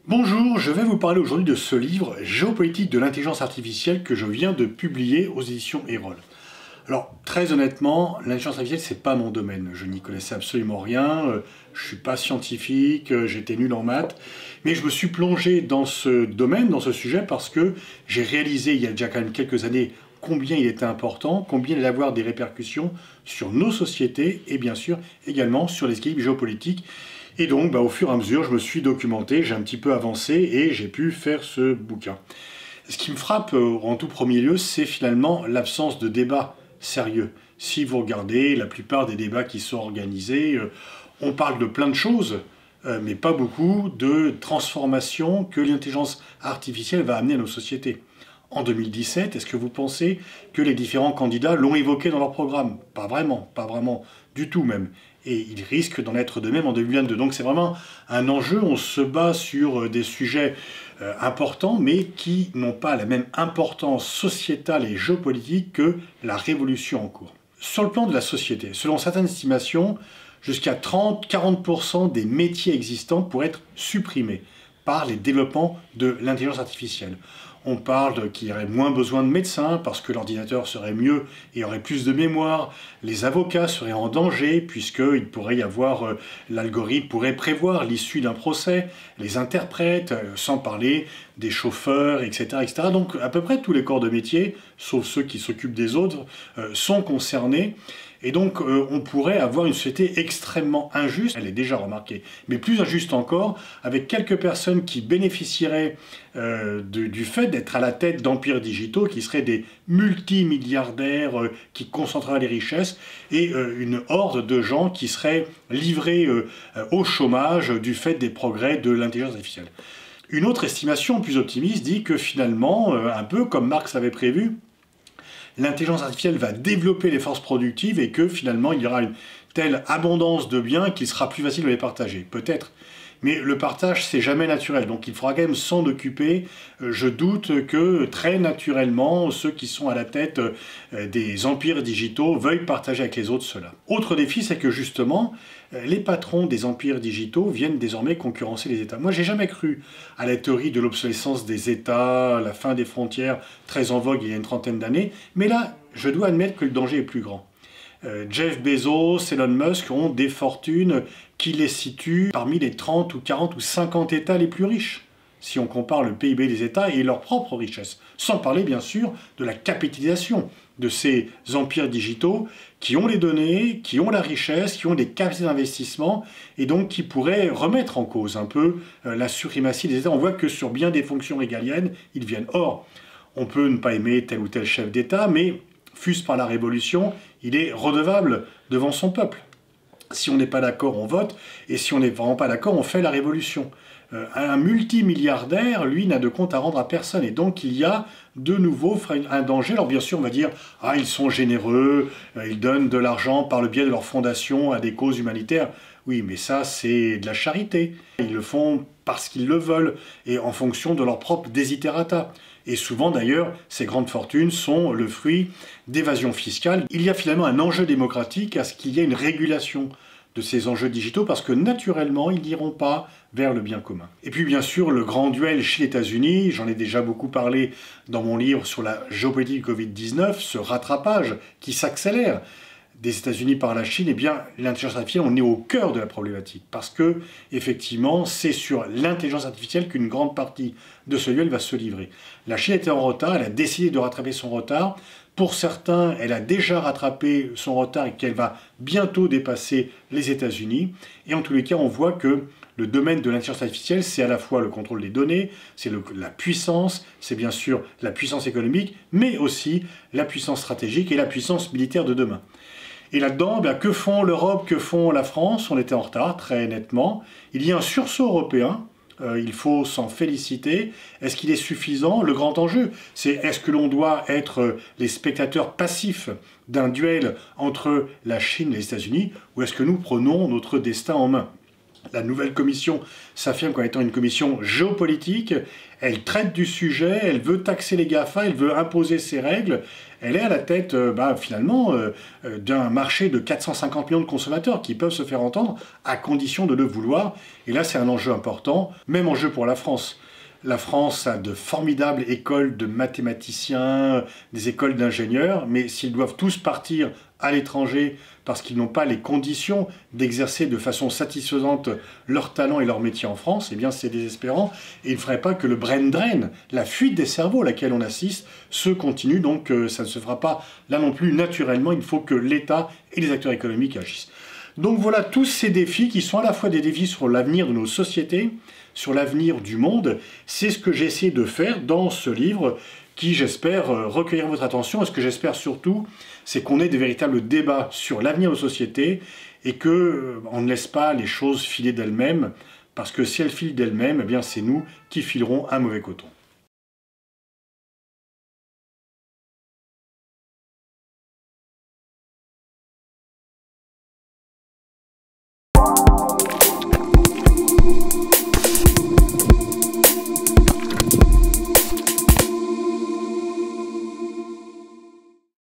Bonjour, je vais vous parler aujourd'hui de ce livre « Géopolitique de l'intelligence artificielle » que je viens de publier aux éditions Erol. Alors, très honnêtement, l'intelligence artificielle, c'est pas mon domaine. Je n'y connaissais absolument rien, je suis pas scientifique, j'étais nul en maths, mais je me suis plongé dans ce domaine, dans ce sujet, parce que j'ai réalisé il y a déjà quand même quelques années combien il était important, combien il allait avoir des répercussions sur nos sociétés et bien sûr également sur les équilibres géopolitiques. Et donc, au fur et à mesure, je me suis documenté, j'ai un petit peu avancé et j'ai pu faire ce bouquin. Ce qui me frappe en tout premier lieu, c'est finalement l'absence de débat sérieux. Si vous regardez la plupart des débats qui sont organisés, on parle de plein de choses, mais pas beaucoup de transformations que l'intelligence artificielle va amener à nos sociétés. En 2017, est-ce que vous pensez que les différents candidats l'ont évoqué dans leur programme? Pas vraiment du tout même. Et il risque d'en être de même en 2022. Donc c'est vraiment un enjeu, on se bat sur des sujets importants, mais qui n'ont pas la même importance sociétale et géopolitique que la révolution en cours. Sur le plan de la société, selon certaines estimations, jusqu'à 30-40% des métiers existants pourraient être supprimés par les développements de l'intelligence artificielle. On parle qu'il y aurait moins besoin de médecins parce que l'ordinateur serait mieux et aurait plus de mémoire. Les avocats seraient en danger puisqu'il pourrait y avoir, l'algorithme pourrait prévoir l'issue d'un procès. Les interprètes, sans parler des chauffeurs, etc., etc. Donc à peu près tous les corps de métier, sauf ceux qui s'occupent des autres, sont concernés. Et donc on pourrait avoir une société extrêmement injuste, elle est déjà remarquée, mais plus injuste encore, avec quelques personnes qui bénéficieraient du fait d'être à la tête d'empires digitaux, qui seraient des multimilliardaires qui concentreraient les richesses, et une horde de gens qui seraient livrés au chômage du fait des progrès de l'intelligence artificielle. Une autre estimation plus optimiste dit que finalement, un peu comme Marx l'avait prévu, l'intelligence artificielle va développer les forces productives et que finalement il y aura une telle abondance de biens qu'il sera plus facile de les partager. Peut-être. Mais le partage, c'est jamais naturel. Donc il faudra quand même s'en occuper. Je doute que très naturellement, ceux qui sont à la tête des empires digitaux veuillent partager avec les autres cela. Autre défi, c'est que justement, les patrons des empires digitaux viennent désormais concurrencer les États. Moi, j'ai jamais cru à la théorie de l'obsolescence des États, la fin des frontières, très en vogue il y a une trentaine d'années. Mais là, je dois admettre que le danger est plus grand. Jeff Bezos, Elon Musk ont des fortunes qui les situent parmi les 30 ou 40 ou 50 États les plus riches, si on compare le PIB des États et leur propre richesse. Sans parler bien sûr de la capitalisation de ces empires digitaux qui ont les données, qui ont la richesse, qui ont des capacités d'investissement et donc qui pourraient remettre en cause un peu la suprématie des États. On voit que sur bien des fonctions régaliennes, ils viennent. Or, on peut ne pas aimer tel ou tel chef d'État, mais fût-ce par la Révolution, il est redevable devant son peuple. Si on n'est pas d'accord, on vote, et si on n'est vraiment pas d'accord, on fait la Révolution. Un multimilliardaire, lui, n'a de compte à rendre à personne, et donc il y a de nouveau un danger. Alors bien sûr, on va dire, ah, ils sont généreux, ils donnent de l'argent par le biais de leur fondation à des causes humanitaires. Oui, mais ça, c'est de la charité. Ils le font parce qu'ils le veulent, et en fonction de leur propre desiderata. Et souvent d'ailleurs, ces grandes fortunes sont le fruit d'évasion fiscale. Il y a finalement un enjeu démocratique à ce qu'il y ait une régulation de ces enjeux digitaux parce que naturellement, ils n'iront pas vers le bien commun. Et puis bien sûr, le grand duel chez les États-Unis, j'en ai déjà beaucoup parlé dans mon livre sur la géopolitique du Covid-19, ce rattrapage qui s'accélère des États-Unis par la Chine, eh bien, l'intelligence artificielle, on est au cœur de la problématique. Parce que, effectivement, c'est sur l'intelligence artificielle qu'une grande partie de ce duel va se livrer. La Chine était en retard, elle a décidé de rattraper son retard. Pour certains, elle a déjà rattrapé son retard et qu'elle va bientôt dépasser les États-Unis. Et en tous les cas, on voit que le domaine de l'intelligence artificielle, c'est à la fois le contrôle des données, c'est la puissance, c'est bien sûr la puissance économique, mais aussi la puissance stratégique et la puissance militaire de demain. Et là-dedans, que font l'Europe, que font la France? On était en retard, très nettement. Il y a un sursaut européen, il faut s'en féliciter. Est-ce qu'il est suffisant? Le grand enjeu, c'est est-ce que l'on doit être les spectateurs passifs d'un duel entre la Chine et les États-Unis, ou est-ce que nous prenons notre destin en main? La nouvelle commission s'affirme comme étant une commission géopolitique, elle traite du sujet, elle veut taxer les GAFA, elle veut imposer ses règles, elle est à la tête finalement d'un marché de 450 millions de consommateurs qui peuvent se faire entendre à condition de le vouloir. Et là c'est un enjeu important, même enjeu pour la France. La France a de formidables écoles de mathématiciens, des écoles d'ingénieurs, mais s'ils doivent tous partir à l'étranger parce qu'ils n'ont pas les conditions d'exercer de façon satisfaisante leur talent et leur métier en France, eh bien c'est désespérant. Et il ne faudrait pas que le brain drain, la fuite des cerveaux à laquelle on assiste, se continue. Donc ça ne se fera pas là non plus naturellement. Il faut que l'État et les acteurs économiques agissent. Donc voilà tous ces défis qui sont à la fois des défis sur l'avenir de nos sociétés, sur l'avenir du monde. C'est ce que j'ai essayé de faire dans ce livre qui, j'espère, recueillir votre attention. Et ce que j'espère surtout, c'est qu'on ait des véritables débats sur l'avenir de nos sociétés et qu'on ne laisse pas les choses filer d'elles-mêmes, parce que si elles filent d'elles-mêmes, eh bien c'est nous qui filerons un mauvais coton.